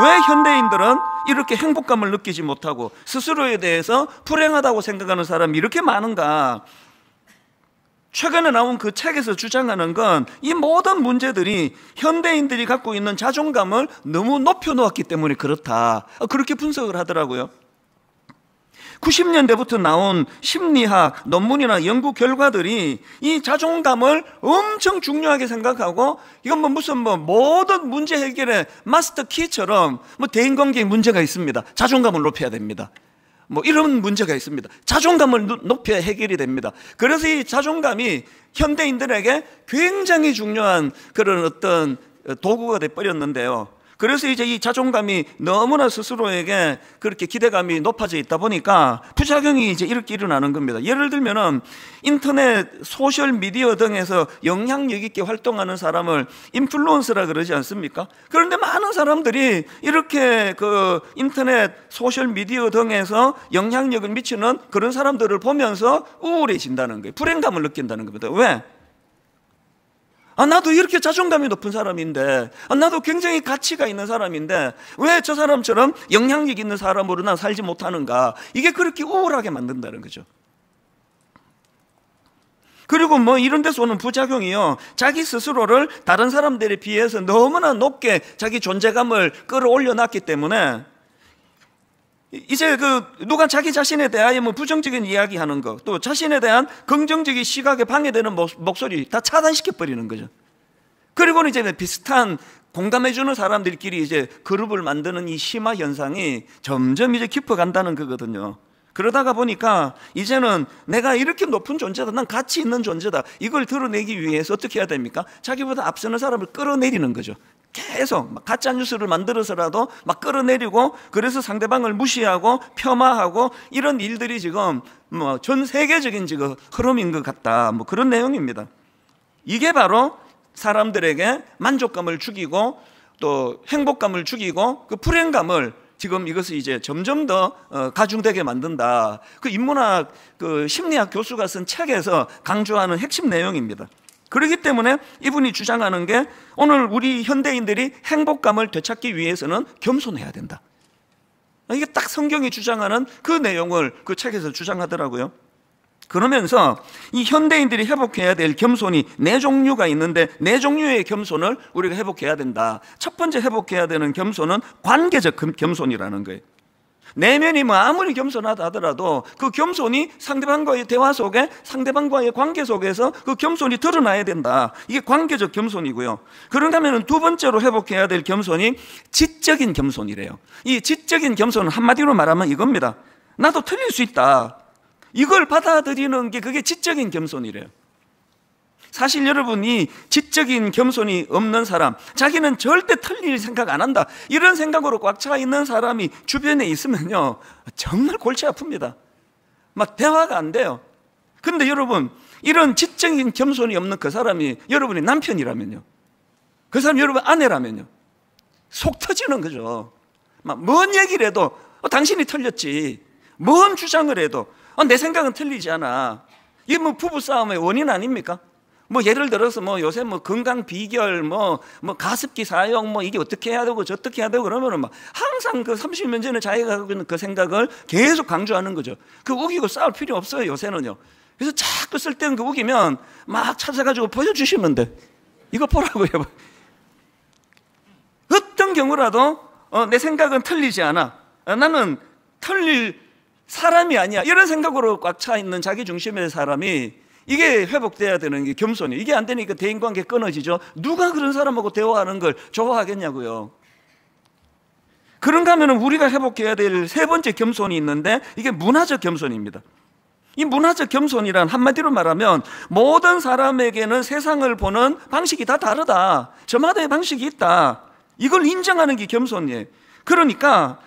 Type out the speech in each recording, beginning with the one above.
왜 현대인들은 이렇게 행복감을 느끼지 못하고 스스로에 대해서 불행하다고 생각하는 사람이 이렇게 많은가? 최근에 나온 그 책에서 주장하는 건 이 모든 문제들이 현대인들이 갖고 있는 자존감을 너무 높여놓았기 때문에 그렇다, 그렇게 분석을 하더라고요. 90년대부터 나온 심리학 논문이나 연구 결과들이 이 자존감을 엄청 중요하게 생각하고, 이건 무슨 모든 문제 해결의 마스터 키처럼 대인관계에 문제가 있습니다, 자존감을 높여야 됩니다, 이런 문제가 있습니다, 자존감을 높여야 해결이 됩니다. 그래서 이 자존감이 현대인들에게 굉장히 중요한 그런 어떤 도구가 돼버렸는데요. 그래서 이제 이 자존감이 너무나 스스로에게 그렇게 기대감이 높아져 있다 보니까 부작용이 이제 이렇게 일어나는 겁니다. 예를 들면은 인터넷, 소셜 미디어 등에서 영향력 있게 활동하는 사람을 인플루언서라 그러지 않습니까? 그런데 많은 사람들이 이렇게 그 인터넷, 소셜 미디어 등에서 영향력을 미치는 그런 사람들을 보면서 우울해진다는 거예요. 불행감을 느낀다는 겁니다. 왜? 나도 이렇게 자존감이 높은 사람인데, 나도 굉장히 가치가 있는 사람인데 왜 저 사람처럼 영향력 있는 사람으로 난 살지 못하는가? 이게 그렇게 우울하게 만든다는 거죠. 그리고 이런 데서 오는 부작용이요, 자기 스스로를 다른 사람들에 비해서 너무나 높게 자기 존재감을 끌어올려 놨기 때문에 이제 누가 자기 자신에 대하여 부정적인 이야기 하는 거, 또 자신에 대한 긍정적인 시각에 방해되는 목소리 다 차단시켜 버리는 거죠. 그리고는 이제 비슷한 공감해주는 사람들끼리 이제 그룹을 만드는 이 심화 현상이 점점 이제 깊어간다는 거거든요. 그러다가 보니까 이제는 내가 이렇게 높은 존재다, 난 가치 있는 존재다, 이걸 드러내기 위해서 어떻게 해야 됩니까? 자기보다 앞서는 사람을 끌어내리는 거죠. 계속 가짜 뉴스를 만들어서라도 끌어내리고, 그래서 상대방을 무시하고 폄하하고, 이런 일들이 지금 전 세계적인 지금 흐름인 것 같다, 그런 내용입니다. 이게 바로 사람들에게 만족감을 주기고 또 행복감을 주기고 그 불행감을 지금 이것을 이제 점점 더 가중되게 만든다. 그 인문학 심리학 교수가 쓴 책에서 강조하는 핵심 내용입니다. 그렇기 때문에 이분이 주장하는 게, 오늘 우리 현대인들이 행복감을 되찾기 위해서는 겸손해야 된다. 이게 딱 성경이 주장하는 그 내용을 그 책에서 주장하더라고요. 그러면서 이 현대인들이 회복해야 될 겸손이 4종류가 있는데 4종류의 겸손을 우리가 회복해야 된다. 첫 번째 회복해야 되는 겸손은 관계적 겸손이라는 거예요. 내면이 아무리 겸손하다 하더라도 그 겸손이 상대방과의 대화 속에, 상대방과의 관계 속에서 그 겸손이 드러나야 된다. 이게 관계적 겸손이고요. 그런가 하면 두 번째로 회복해야 될 겸손이 지적인 겸손이래요. 이 지적인 겸손은 한마디로 말하면 이겁니다. 나도 틀릴 수 있다, 이걸 받아들이는 게 그게 지적인 겸손이래요. 사실 여러분이 지적인 겸손이 없는 사람, 자기는 절대 틀릴 생각 안 한다, 이런 생각으로 꽉 차 있는 사람이 주변에 있으면요, 정말 골치 아픕니다. 대화가 안 돼요. 근데 여러분, 이런 지적인 겸손이 없는 그 사람이 여러분의 남편이라면요, 그 사람이 여러분 아내라면요, 속 터지는 거죠. 뭔 얘기를 해도 당신이 틀렸지, 뭔 주장을 해도 내 생각은 틀리지 않아. 이게 부부싸움의 원인 아닙니까? 예를 들어서 요새 건강 비결, 가습기 사용, 이게 어떻게 해야 되고 저떻게 해야 되고 그러면은 항상 그 30년 전에 자기가 갖고 있는 그 생각을 계속 강조하는 거죠. 그 우기고 싸울 필요 없어요, 요새는요. 그래서 자꾸 쓸데없는 거 우기면 찾아가지고 보여주시면 돼. 이거 보라고요. 어떤 경우라도 내 생각은 틀리지 않아, 나는 틀릴 사람이 아니야, 이런 생각으로 꽉 차 있는 자기 중심의 사람이, 이게 회복돼야 되는 게 겸손이에요. 이게 안 되니까 대인관계 끊어지죠. 누가 그런 사람하고 대화하는 걸 좋아하겠냐고요. 그런가 하면 우리가 회복해야 될 세 번째 겸손이 있는데, 이게 문화적 겸손입니다. 이 문화적 겸손이란 한마디로 말하면 모든 사람에게는 세상을 보는 방식이 다 다르다, 저마다의 방식이 있다, 이걸 인정하는 게 겸손이에요. 그러니까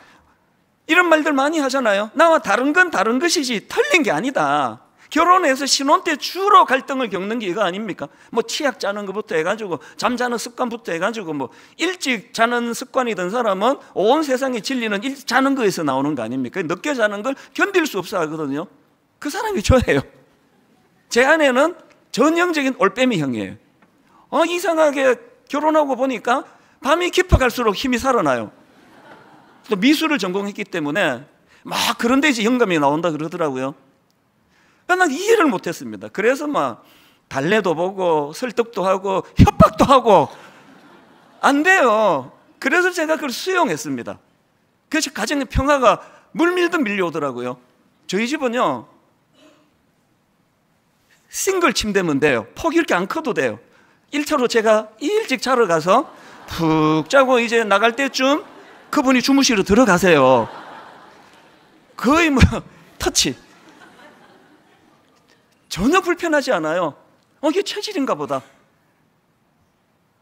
이런 말들 많이 하잖아요. 나와 다른 건 다른 것이지 틀린 게 아니다. 결혼해서 신혼 때 주로 갈등을 겪는 게 이거 아닙니까? 치약 짜는 것부터 해가지고 잠자는 습관부터 해가지고 일찍 자는 습관이던 사람은 온 세상의 진리는 일찍 자는 거에서 나오는 거 아닙니까? 늦게 자는 걸 견딜 수 없어 하거든요. 그 사람이 저예요. 제 아내는 전형적인 올빼미형이에요. 이상하게 결혼하고 보니까 밤이 깊어갈수록 힘이 살아나요. 또 미술을 전공했기 때문에 막 그런데 이제 영감이 나온다 그러더라고요. 난 이해를 못했습니다. 그래서 막 달래도 보고 설득도 하고 협박도 하고 안 돼요. 그래서 제가 그걸 수용했습니다. 그래서 가정의 평화가 물밀듯 밀려오더라고요. 저희 집은요, 싱글 침대면 돼요. 폭이 이렇게 안 커도 돼요. 1차로 제가 일찍 자러 가서 푹 자고 이제 나갈 때쯤 그분이 주무시러 들어가세요. 거의 뭐 터치. 전혀 불편하지 않아요. 이게 체질인가 보다.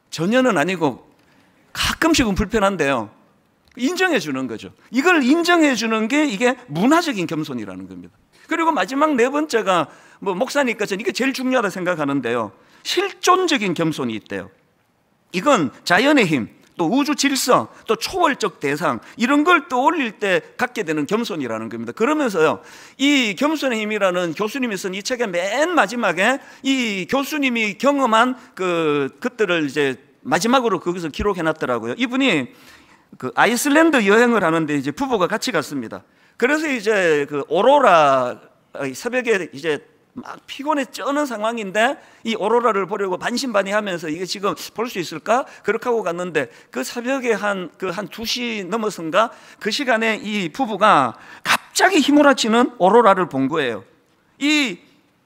전혀는 아니고 가끔씩은 불편한데요. 인정해 주는 거죠. 이걸 인정해 주는 게 이게 문화적인 겸손이라는 겁니다. 그리고 마지막 네 번째가 뭐 목사니까 저는 이게 제일 중요하다 생각하는데요. 실존적인 겸손이 있대요. 이건 자연의 힘, 또 우주 질서, 또 초월적 대상, 이런 걸 떠올릴 때 갖게 되는 겸손이라는 겁니다. 그러면서요, 이 겸손의 힘이라는 교수님이 쓴 이 책의 맨 마지막에 이 교수님이 경험한 것들을 이제 마지막으로 거기서 기록해 놨더라고요. 이분이 그 아이슬란드 여행을 하는데 이제 부부가 같이 갔습니다. 그래서 이제 그 오로라, 새벽에 이제 막 피곤해 쩌는 상황인데 이 오로라를 보려고 반신반의하면서 이게 지금 볼 수 있을까? 그렇게 하고 갔는데 그 새벽에 한 2시 넘어선가 그 시간에 이 부부가 갑자기 휘몰아치는 오로라를 본 거예요. 이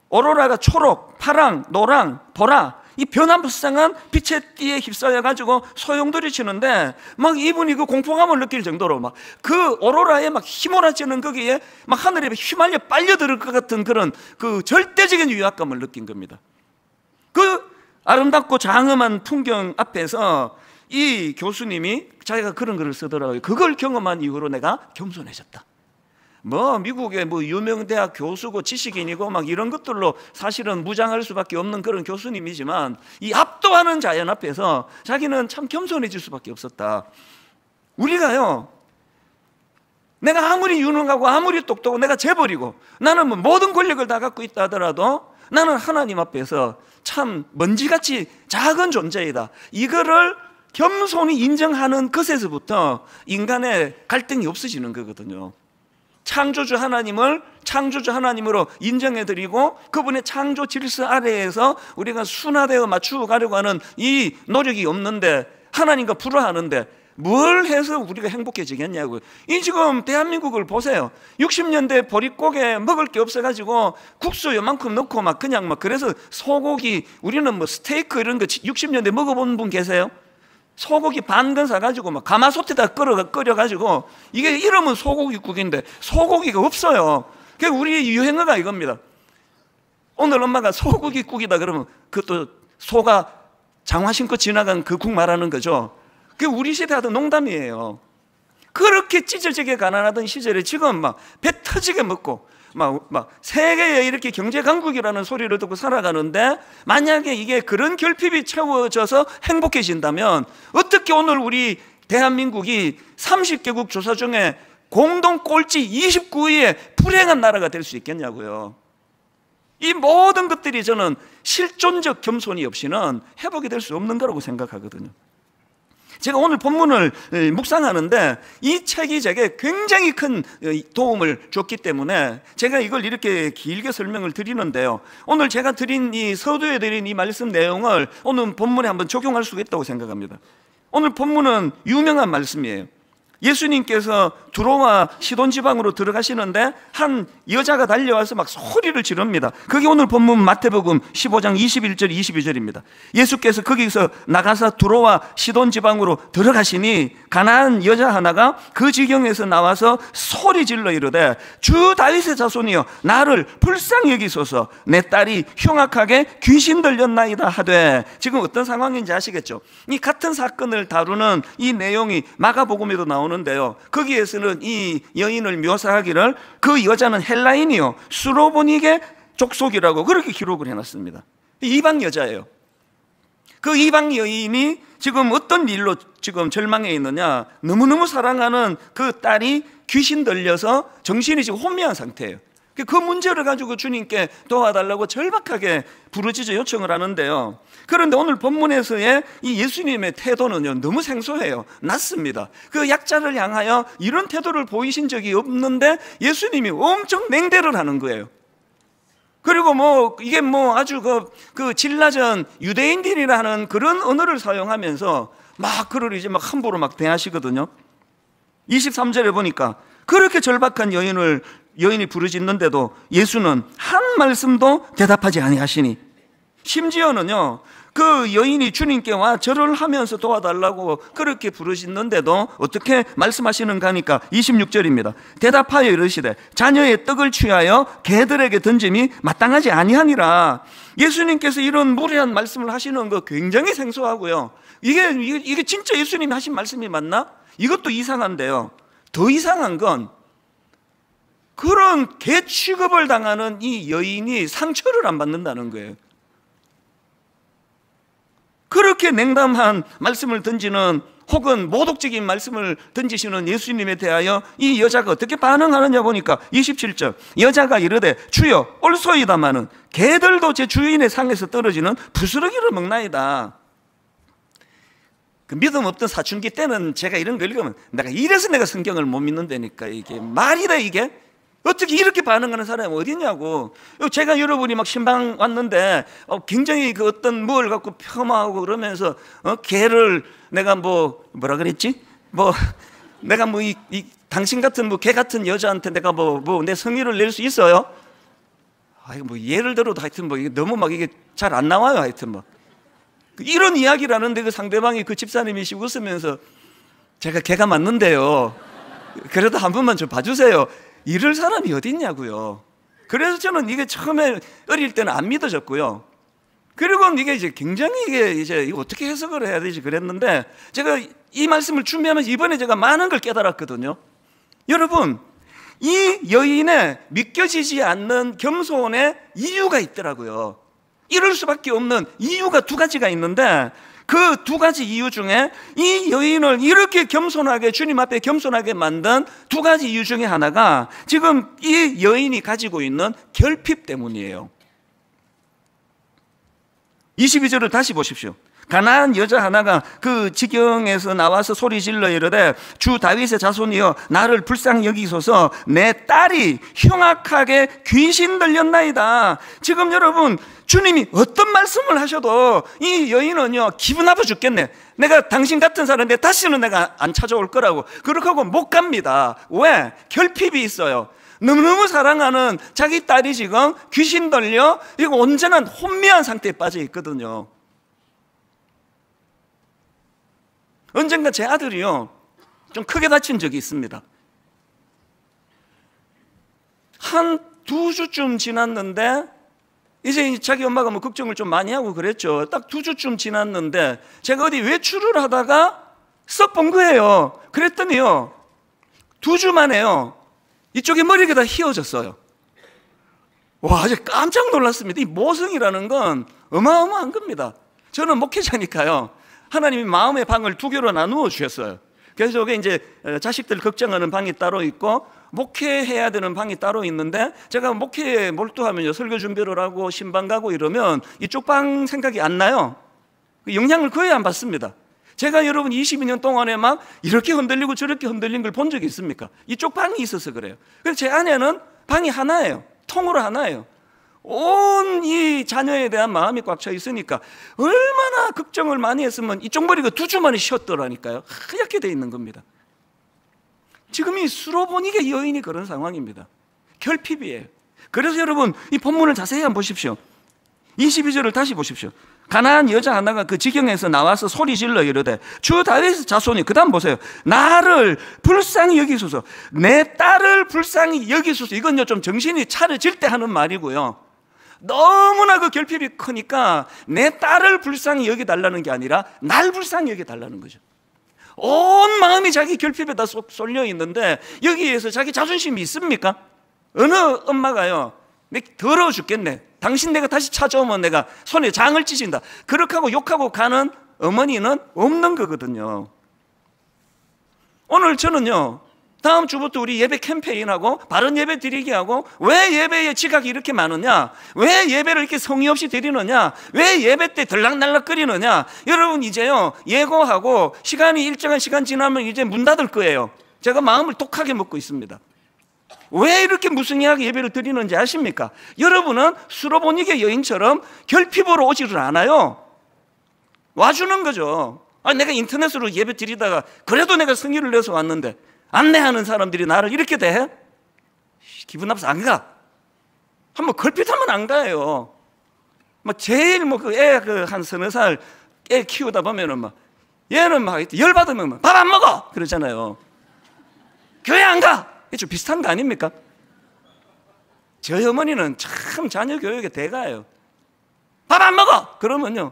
오로라가 초록, 파랑, 노랑, 보라, 이 변화무쌍한 빛의 띠에 휩싸여가지고 소용돌이 치는데 막 이분이 그 공포감을 느낄 정도로 막 그 오로라에 막 휘몰아치는 거기에 막 하늘에 휘말려 빨려들 것 같은 그런 그 절대적인 위압감을 느낀 겁니다. 그 아름답고 장엄한 풍경 앞에서 이 교수님이 자기가 그런 글을 쓰더라고요. 그걸 경험한 이후로 내가 겸손해졌다. 뭐 미국의 뭐 유명 대학 교수고 지식인이고 막 이런 것들로 사실은 무장할 수밖에 없는 그런 교수님이지만 이 압도하는 자연 앞에서 자기는 참 겸손해질 수밖에 없었다. 우리가요, 내가 아무리 유능하고 아무리 똑똑하고 내가 재벌이고 나는 뭐 모든 권력을 다 갖고 있다 하더라도 나는 하나님 앞에서 참 먼지같이 작은 존재이다. 이거를 겸손히 인정하는 것에서부터 인간의 갈등이 없어지는 거거든요. 창조주 하나님을 창조주 하나님으로 인정해드리고 그분의 창조 질서 아래에서 우리가 순화되어 맞추어 가려고 하는 이 노력이 없는데 하나님과 불화하는데 뭘 해서 우리가 행복해지겠냐고요. 이 지금 대한민국을 보세요. 60년대 보릿고개 먹을 게 없어가지고 국수 요만큼 넣고 막 그냥 막 그래서 소고기 우리는 뭐 스테이크 이런 거 60년대 먹어본 분 계세요? 소고기 반건 사가지고 막 가마솥에다 끓여가지고 이게 이름은 소고기국인데 소고기가 없어요. 그게 우리의 유행어가 이겁니다. 오늘 엄마가 소고기국이다 그러면 그것도 소가 장화 신고 지나간 그 국 말하는 거죠. 그게 우리 시대 하던 농담이에요. 그렇게 찢어지게 가난하던 시절에 지금 막 배 터지게 먹고 막 세계에 이렇게 경제 강국이라는 소리를 듣고 살아가는데 만약에 이게 그런 결핍이 채워져서 행복해진다면 어떻게 오늘 우리 대한민국이 30개국 조사 중에 공동 꼴찌 29위에 불행한 나라가 될 수 있겠냐고요. 이 모든 것들이 저는 실존적 겸손이 없이는 회복이 될 수 없는 거라고 생각하거든요. 제가 오늘 본문을 묵상하는데 이 책이 제게 굉장히 큰 도움을 줬기 때문에 제가 이걸 이렇게 길게 설명을 드리는데요. 오늘 제가 드린 이 서두에 드린 이 말씀 내용을 오늘 본문에 한번 적용할 수가 있다고 생각합니다. 오늘 본문은 유명한 말씀이에요. 예수님께서 두로와 시돈 지방으로 들어가시는데 한 여자가 달려와서 막 소리를 지릅니다. 그게 오늘 본문 마태복음 15장 21절 22절입니다. 예수께서 거기서 나가서 두로와 시돈 지방으로 들어가시니 가난한 여자 하나가 그 지경에서 나와서 소리 질러 이르되 주 다윗의 자손이여 나를 불쌍히 여기소서 내 딸이 흉악하게 귀신 들렸나이다 하되. 지금 어떤 상황인지 아시겠죠? 이 같은 사건을 다루는 이 내용이 마가복음에도 나오는데요. 거기에서는 이 여인을 묘사하기를 그 여자는 헬라인이요 수로보닉의 족속이라고 그렇게 기록을 해놨습니다. 이방 여자예요. 그 이방 여인이 지금 어떤 일로 지금 절망해 있느냐, 너무너무 사랑하는 그 딸이 귀신 들려서 정신이 지금 혼미한 상태예요. 그 문제를 가지고 주님께 도와달라고 절박하게 부르짖어 요청을 하는데요. 그런데 오늘 본문에서의 이 예수님의 태도는요, 너무 생소해요. 낮습니다. 그 약자를 향하여 이런 태도를 보이신 적이 없는데 예수님이 엄청 냉대를 하는 거예요. 그리고 이게 아주 그 질낮은 유대인들이라는 그런 언어를 사용하면서 막 그를 이제 함부로 대하시거든요. 23절에 보니까 그렇게 절박한 여인이 부르짖는데도 예수는 한 말씀도 대답하지 아니하시니, 심지어는요, 그 여인이 주님께 와 절을 하면서 도와달라고 그렇게 부르짖는데도 어떻게 말씀하시는가 하니까 26절입니다. 대답하여 이르시되 자녀의 떡을 취하여 개들에게 던짐이 마땅하지 아니하니라. 예수님께서 이런 무례한 말씀을 하시는 거 굉장히 생소하고요. 이게 진짜 예수님이 하신 말씀이 맞나? 이것도 이상한데요. 더 이상한 건 그런 개 취급을 당하는 이 여인이 상처를 안 받는다는 거예요. 그렇게 냉담한 말씀을 던지는, 혹은 모독적인 말씀을 던지시는 예수님에 대하여 이 여자가 어떻게 반응하느냐 보니까 27절, 여자가 이르되 주여 옳소이다마는 개들도 제 주인의 상에서 떨어지는 부스러기를 먹나이다. 그 믿음 없던 사춘기 때는 제가 이런 걸 읽으면 이래서 내가 성경을 못 믿는다니까, 이게 말이 돼 이게? 어떻게 이렇게 반응하는 사람이 어디 있냐고. 제가 여러분이 신방 왔는데 굉장히 그 어떤 뭘 갖고 폄하하고 그러면서 개를 내가 뭐라 그랬지? 내가 이 당신 같은 개 같은 여자한테 내가 내 성의를 낼 수 있어요? 예를 들어도 하여튼 이게 너무 이게 잘 안 나와요. 하여튼 이런 이야기를 하는데 그 상대방이 그 집사님이 웃으면서 제가 개가 맞는데요, 그래도 한 번만 좀 봐주세요. 이럴 사람이 어디 있냐고요. 그래서 저는 이게 처음에 어릴 때는 안 믿어졌고요. 그리고 이게 이제 굉장히 이게 어떻게 해석을 해야 되지 그랬는데, 제가 이 말씀을 준비하면서 이번에 제가 많은 걸 깨달았거든요. 여러분, 이 여인의 믿겨지지 않는 겸손의 이유가 있더라고요. 이럴 수밖에 없는 이유가 두 가지가 있는데, 그 두 가지 이유 중에 이 여인을 이렇게 겸손하게, 주님 앞에 겸손하게 만든 두 가지 이유 중에 하나가 지금 이 여인이 가지고 있는 결핍 때문이에요. 22절을 다시 보십시오. 가난한 여자 하나가 그 지경에서 나와서 소리질러 이르되 주 다윗의 자손이여 나를 불쌍히 여기소서, 내 딸이 흉악하게 귀신 들렸나이다. 지금 여러분, 주님이 어떤 말씀을 하셔도 이 여인은요, 기분 나빠 죽겠네. 내가 당신 같은 사람인데 다시는 내가 안 찾아올 거라고 그렇게 하고 못 갑니다. 왜? 결핍이 있어요. 너무너무 사랑하는 자기 딸이 지금 귀신 들려 이거 온전한 혼미한 상태에 빠져 있거든요. 언젠가 제 아들이요, 좀 크게 다친 적이 있습니다. 한 2주쯤 지났는데 이제 자기 엄마가 걱정을 좀 많이 하고 그랬죠. 딱 2주쯤 지났는데 제가 어디 외출을 하다가 썩 본 거예요. 그랬더니요, 2주 만에요, 이쪽에 머리가 다 휘어졌어요. 와, 아주 깜짝 놀랐습니다. 이 모성이라는 건 어마어마한 겁니다. 저는 목회자니까요, 하나님이 마음의 방을 2개로 나누어 주셨어요. 그래서 여기 이제 자식들 걱정하는 방이 따로 있고 목회해야 되는 방이 따로 있는데, 제가 목회에 몰두하면요, 설교 준비를 하고 신방 가고 이러면 이쪽 방 생각이 안 나요. 영향을 거의 안 받습니다. 제가 여러분 22년 동안에 막 이렇게 흔들리고 저렇게 흔들린 걸 본 적이 있습니까? 이쪽 방이 있어서 그래요. 그래서 제 아내는 방이 하나예요. 통으로 하나예요. 온 이 자녀에 대한 마음이 꽉 차 있으니까 얼마나 걱정을 많이 했으면 이쪽 머리가 2주 만에 쉬었더라니까요. 하얗게 돼 있는 겁니다. 지금 이 수로보니게 여인이 그런 상황입니다. 결핍이에요. 그래서 여러분, 이 본문을 자세히 한번 보십시오. 22절을 다시 보십시오. 가난한 여자 하나가 그 지경에서 나와서 소리질러 이르되 주 다윗의 자손이, 그 다음 보세요, 나를 불쌍히 여기소서, 내 딸을 불쌍히 여기소서. 이건요, 좀 정신이 차려질 때 하는 말이고요, 너무나 그 결핍이 크니까 내 딸을 불쌍히 여기달라는 게 아니라 날 불쌍히 여기달라는 거죠. 온 마음이 자기 결핍에다 쏠려 있는데 여기에서 자기 자존심이 있습니까? 어느 엄마가요, 내가 더러워 죽겠네, 당신 내가 다시 찾아오면 내가 손에 장을 찢는다, 그렇게 하고 욕하고 가는 어머니는 없는 거거든요. 오늘 저는요, 다음 주부터 우리 예배 캠페인하고 바른 예배 드리게 하고, 왜 예배에 지각이 이렇게 많으냐, 왜 예배를 이렇게 성의 없이 드리느냐, 왜 예배 때 들락날락거리느냐. 여러분 이제요 예고하고 시간이 일정한 시간 지나면 이제 문 닫을 거예요. 제가 마음을 독하게 먹고 있습니다. 왜 이렇게 무성의하게 예배를 드리는지 아십니까? 여러분은 수로보니게 여인처럼 결핍으로 오지를 않아요. 와주는 거죠. 내가 인터넷으로 예배 드리다가 그래도 내가 성의를 내서 왔는데 안내하는 사람들이 나를 이렇게 대해? 기분 나빠서 안 가. 한번 걸핏하면 안 가요. 제일 한 서너 살 애 키우다 보면은 얘는 열받으면 밥 안 먹어! 그러잖아요. 교회 안 가! 이게 좀 비슷한 거 아닙니까? 저희 어머니는 참 자녀 교육의 대가예요. 밥 안 먹어! 그러면요,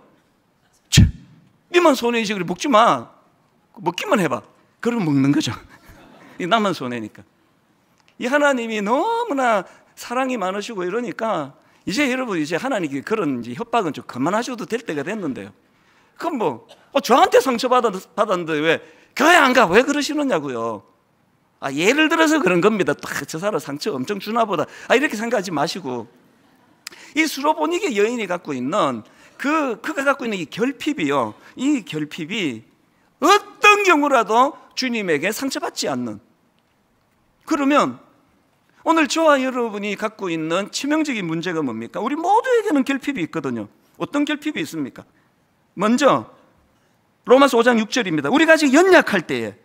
니만 손해이지, 그래 먹지 마. 먹기만 해봐. 그러면 먹는 거죠. 나만 손해니까. 이 하나님이 너무나 사랑이 많으시고 이러니까 이제 여러분 이제 하나님이 그런 이제 협박은 좀 그만하셔도 될 때가 됐는데요. 그럼 저한테 상처받았는데 왜 교회 안 가? 왜 그러시느냐고요. 예를 들어서 그런 겁니다. 저 사람 상처 엄청 주나 보다. 이렇게 생각하지 마시고, 이 수로보니게 여인이 갖고 있는 그가 갖고 있는 이 결핍이요, 이 결핍이 어떤 경우라도 주님에게 상처받지 않는, 그러면 오늘 저와 여러분이 갖고 있는 치명적인 문제가 뭡니까? 우리 모두에게는 결핍이 있거든요. 어떤 결핍이 있습니까? 먼저 로마서 5장 6절입니다. 우리가 아직 연약할 때에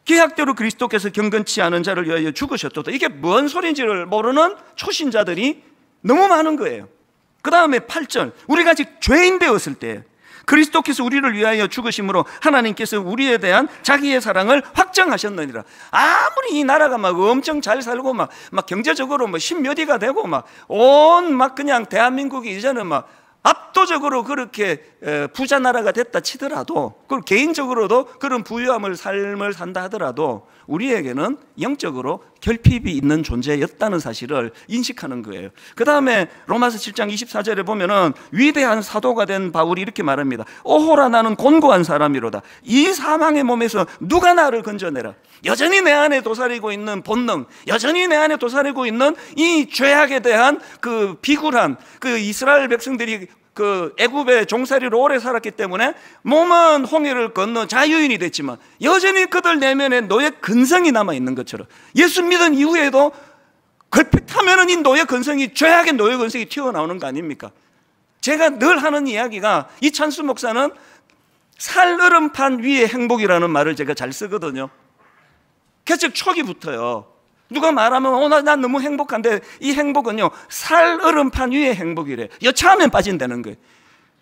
계약대로 그리스도께서 경건치 않은 자를 위하여 죽으셨도다. 이게 뭔 소리인지를 모르는 초신자들이 너무 많은 거예요. 그 다음에 8절, 우리가 아직 죄인 되었을 때 그리스도께서 우리를 위하여 죽으심으로 하나님께서 우리에 대한 자기의 사랑을 확정하셨느니라. 아무리 이 나라가 엄청 잘 살고 경제적으로 십몇 위가 되고 그냥 대한민국이 이제는 압도적으로 그렇게 부자 나라가 됐다 치더라도, 그리고 개인적으로도 그런 부유함을 삶을 산다 하더라도 우리에게는 영적으로 결핍이 있는 존재였다는 사실을 인식하는 거예요. 그 다음에 로마서 7장 24절에 보면은 위대한 사도가 된 바울이 이렇게 말합니다. 오호라 나는 곤고한 사람이로다. 이 사망의 몸에서 누가 나를 건져내라. 여전히 내 안에 도사리고 있는 본능, 여전히 내 안에 도사리고 있는 이 죄악에 대한 그 비굴한 이스라엘 백성들이 애굽의 종살이로 오래 살았기 때문에 몸은 홍해를 건너 자유인이 됐지만 여전히 그들 내면에 노예 근성이 남아있는 것처럼, 예수 믿은 이후에도 걸핏하면 이 노예 근성이, 죄악의 노예 근성이 튀어나오는 거 아닙니까? 제가 늘 하는 이야기가, 이찬수 목사는 살얼음판 위의 행복이라는 말을 제가 잘 쓰거든요. 개척 초기부터요. 누가 말하면 난 너무 행복한데, 이 행복은요 살얼음판 위의 행복이래. 여차하면 빠진다는 거예요.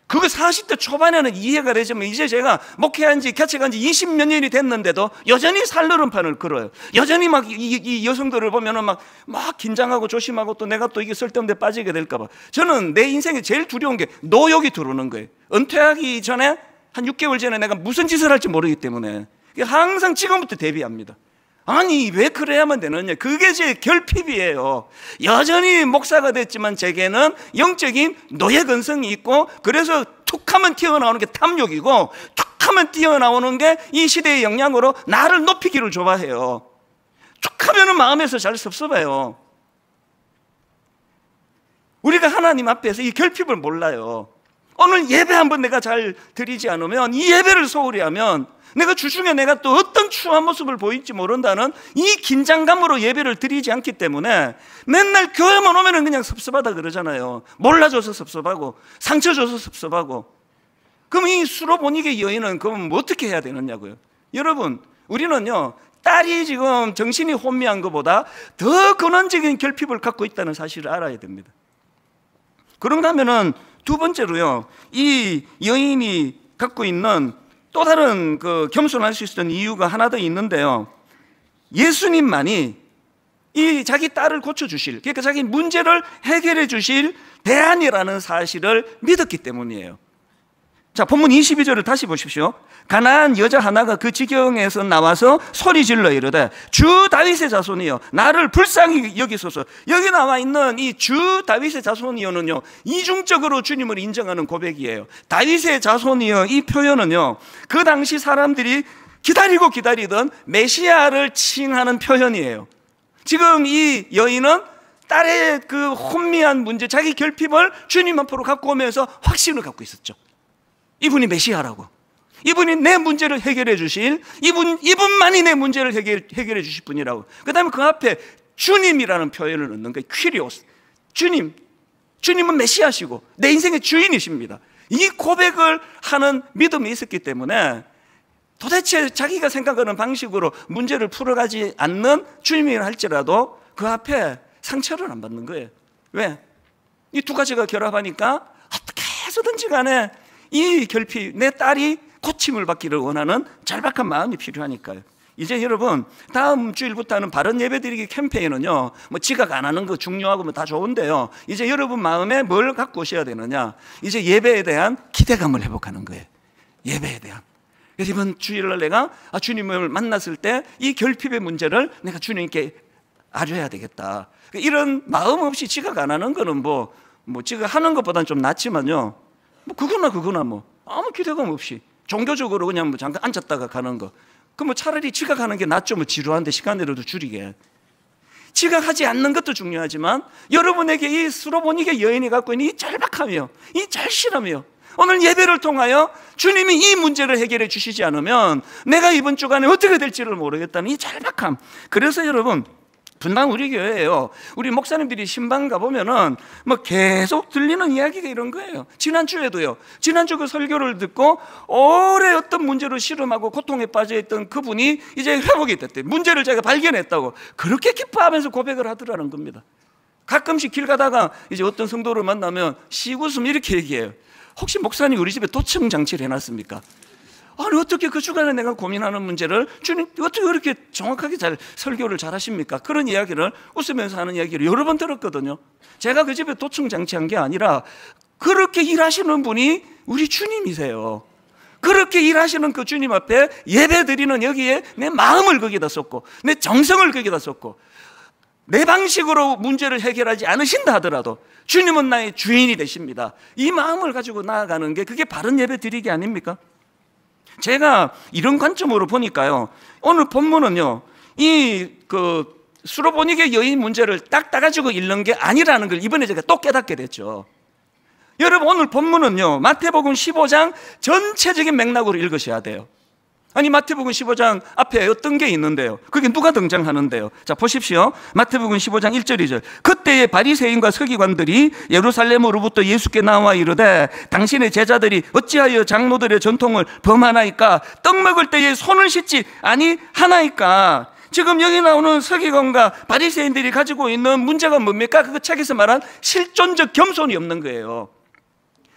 그거 40대 초반에는 이해가 되지만 이제 제가 목회한 지 개척한 지 20몇 년이 됐는데도 여전히 살얼음판을 걸어요. 여전히 이 여성들을 보면은 막 긴장하고 조심하고, 또 내가 또 이게 쓸데없는 데 빠지게 될까 봐. 저는 내 인생에 제일 두려운 게 노욕이 들어오는 거예요. 은퇴하기 전에 한 6개월 전에 내가 무슨 짓을 할지 모르기 때문에 항상 지금부터 대비합니다. 아니 왜 그래야만 되느냐. 그게 제 결핍이에요. 여전히 목사가 됐지만 제게는 영적인 노예 근성이 있고, 그래서 툭하면 튀어나오는 게 탐욕이고, 툭하면 튀어나오는 게 이 시대의 영향으로 나를 높이기를 좋아해요. 툭하면 마음에서 잘 섭섭해요. 우리가 하나님 앞에서 이 결핍을 몰라요. 오늘 예배 한번 내가 잘 드리지 않으면, 이 예배를 소홀히 하면 내가 주중에 내가 또 어떤 추한 모습을 보일지 모른다는 이 긴장감으로 예배를 드리지 않기 때문에 맨날 교회만 오면은 그냥 섭섭하다 그러잖아요. 몰라줘서 섭섭하고, 상처 줘서 섭섭하고. 그럼 이 수로보니게 여인은 그럼 어떻게 해야 되느냐고요. 여러분, 우리는요 딸이 지금 정신이 혼미한 것보다 더 근원적인 결핍을 갖고 있다는 사실을 알아야 됩니다. 그런가 하면은 두 번째로요, 이 여인이 갖고 있는 또 다른 겸손할 수 있었던 이유가 하나 더 있는데요, 예수님만이 이 자기 딸을 고쳐주실, 그러니까 자기 문제를 해결해 주실 대안이라는 사실을 믿었기 때문이에요. 자, 본문 22절을 다시 보십시오. 가난한 여자 하나가 그 지경에서 나와서 소리 질러 이르되 주 다윗의 자손이여 나를 불쌍히 여기소서. 여기 나와 있는 이 주 다윗의 자손이여는요 이중적으로 주님을 인정하는 고백이에요. 다윗의 자손이여 이 표현은요 그 당시 사람들이 기다리고 기다리던 메시아를 칭하는 표현이에요. 지금 이 여인은 딸의 그 혼미한 문제, 자기 결핍을 주님 앞으로 갖고 오면서 확신을 갖고 있었죠. 이분이 메시아라고, 이분이 내 문제를 해결해 주실, 이분만이 내 문제를 해결해 주실 분이라고. 그 다음에 그 앞에 주님이라는 표현을 넣는 거예요. 퀴리오스, 주님은 메시아시고 내 인생의 주인이십니다. 이 고백을 하는 믿음이 있었기 때문에 도대체 자기가 생각하는 방식으로 문제를 풀어가지 않는 주님이라 할지라도 그 앞에 상처를 안 받는 거예요. 왜? 이 두 가지가 결합하니까 어떻게 해서든지 간에 이 결핍, 내 딸이 고침을 받기를 원하는 절박한 마음이 필요하니까요. 이제 여러분, 다음 주일부터는 바른 예배드리기 캠페인은요, 뭐 지각 안 하는 거 중요하고 뭐 다 좋은데요, 이제 여러분 마음에 뭘 갖고 오셔야 되느냐, 이제 예배에 대한 기대감을 회복하는 거예요. 예배에 대한. 그래서 이번 주일날 내가 주님을 만났을 때 이 결핍의 문제를 내가 주님께 아뢰야 되겠다. 이런 마음 없이 지각 안 하는 거는 뭐 지각하는 것보다는 좀 낫지만요, 뭐 그거나 뭐 아무 기대감 없이 종교적으로 그냥 뭐 잠깐 앉았다가 가는 거, 그럼 뭐 차라리 지각하는 게 낫죠. 뭐 지루한데 시간이라도 줄이게. 지각하지 않는 것도 중요하지만 여러분에게 이 수로보니게 여인이 갖고 있는 이 절박함이요, 이 절실함이요, 오늘 예배를 통하여 주님이 이 문제를 해결해 주시지 않으면 내가 이번 주간에 어떻게 될지를 모르겠다는 이 절박함. 그래서 여러분, 분당 우리 교회에요, 우리 목사님들이 신방 가보면은 뭐 계속 들리는 이야기가 이런 거예요. 지난주에도요, 지난주 그 설교를 듣고 오래 어떤 문제로 씨름하고 고통에 빠져있던 그분이 이제 회복이 됐대요. 문제를 제가 발견했다고 그렇게 기뻐하면서 고백을 하더라는 겁니다. 가끔씩 길 가다가 이제 어떤 성도를 만나면 시웃음 이렇게 얘기해요. 혹시 목사님 우리 집에 도청 장치를 해놨습니까? 아니 어떻게 그 주간에 내가 고민하는 문제를 주님 어떻게 그렇게 정확하게 잘 설교를 잘 하십니까? 그런 이야기를 웃으면서 하는 이야기를 여러 번 들었거든요. 제가 그 집에 도청 장치한 게 아니라 그렇게 일하시는 분이 우리 주님이세요. 그렇게 일하시는 그 주님 앞에 예배 드리는 여기에 내 마음을 거기다 쏟고 내 정성을 거기다 쏟고 내 방식으로 문제를 해결하지 않으신다 하더라도 주님은 나의 주인이 되십니다. 이 마음을 가지고 나아가는 게 그게 바른 예배 드리기 아닙니까? 제가 이런 관점으로 보니까요, 오늘 본문은요, 이 수로보니게 여인 문제를 딱 따가지고 읽는 게 아니라는 걸 이번에 제가 또 깨닫게 됐죠. 여러분, 오늘 본문은요, 마태복음 15장 전체적인 맥락으로 읽으셔야 돼요. 아니 마태복음 15장 앞에 어떤 게 있는데요, 그게 누가 등장하는데요? 자 보십시오. 마태복음 15장 1절 2절. 그때의 바리새인과 서기관들이 예루살렘으로부터 예수께 나와 이르되 당신의 제자들이 어찌하여 장로들의 전통을 범하나이까? 떡 먹을 때에 손을 씻지 아니하나이까? 지금 여기 나오는 서기관과 바리새인들이 가지고 있는 문제가 뭡니까? 그 책에서 말한 실존적 겸손이 없는 거예요.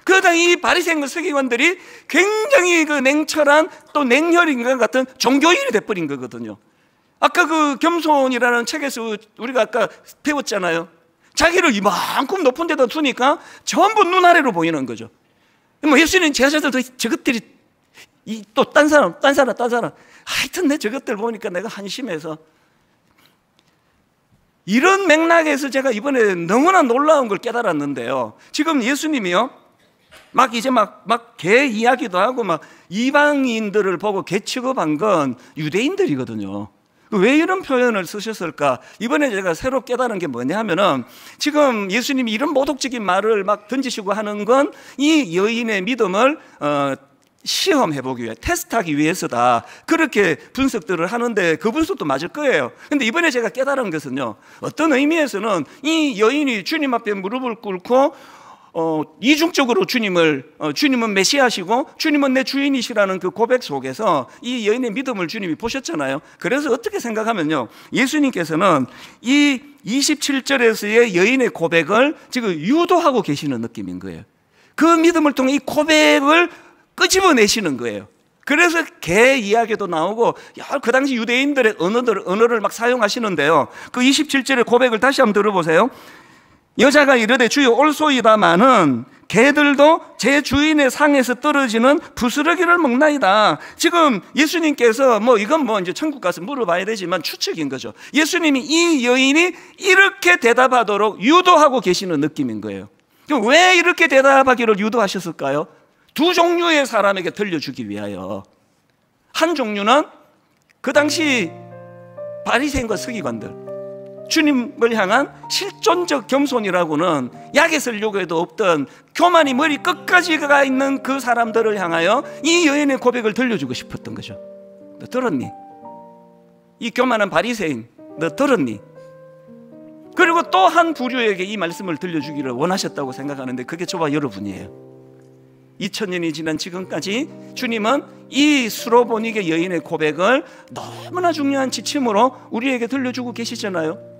그러다 이 바리새인과 서기관들이 굉장히 그 냉철한 또 냉혈인 것 같은 종교인이 돼버린 거거든요. 아까 그 겸손이라는 책에서 우리가 아까 배웠잖아요. 자기를 이만큼 높은 데다 두니까 전부 눈아래로 보이는 거죠. 뭐 예수님 제자들도 저것들이 또 딴 사람 하여튼 내 저것들 보니까 내가 한심해서, 이런 맥락에서 제가 이번에 너무나 놀라운 걸 깨달았는데요, 지금 예수님이요 이제 개 이야기도 하고 이방인들을 보고 개 취급한 건 유대인들이거든요. 왜 이런 표현을 쓰셨을까? 이번에 제가 새로 깨달은 게 뭐냐 하면은, 지금 예수님이 이런 모독적인 말을 던지시고 하는 건 이 여인의 믿음을 시험해보기 위해, 테스트하기 위해서다, 그렇게 분석들을 하는데 그 분석도 맞을 거예요. 근데 이번에 제가 깨달은 것은요, 어떤 의미에서는 이 여인이 주님 앞에 무릎을 꿇고 이중적으로 주님은 메시아시고 주님은 내 주인이시라는 그 고백 속에서 이 여인의 믿음을 주님이 보셨잖아요. 그래서 어떻게 생각하면요, 예수님께서는 이 27절에서의 여인의 고백을 지금 유도하고 계시는 느낌인 거예요. 그 믿음을 통해 이 고백을 끄집어내시는 거예요. 그래서 개 이야기도 나오고 그 당시 유대인들의 언어를 사용하시는데요, 그 27절의 고백을 다시 한번 들어보세요. 여자가 이르되 주여 올소이다마는 개들도 제 주인의 상에서 떨어지는 부스러기를 먹나이다. 지금 예수님께서 이건 이제 천국 가서 물어봐야 되지만 추측인 거죠. 예수님이 이 여인이 이렇게 대답하도록 유도하고 계시는 느낌인 거예요. 왜 이렇게 대답하기를 유도하셨을까요? 두 종류의 사람에게 들려주기 위하여. 한 종류는 그 당시 바리새인과 서기관들, 주님을 향한 실존적 겸손이라고는 약에 쓰려고 해도 없던 교만이 머리 끝까지 가 있는 그 사람들을 향하여 이 여인의 고백을 들려주고 싶었던 거죠. 너 들었니? 이 교만한 바리새인, 너 들었니? 그리고 또 한 부류에게 이 말씀을 들려주기를 원하셨다고 생각하는데 그게 저와 여러분이에요. 2000년이 지난 지금까지 주님은 이 수로보니게 여인의 고백을 너무나 중요한 지침으로 우리에게 들려주고 계시잖아요.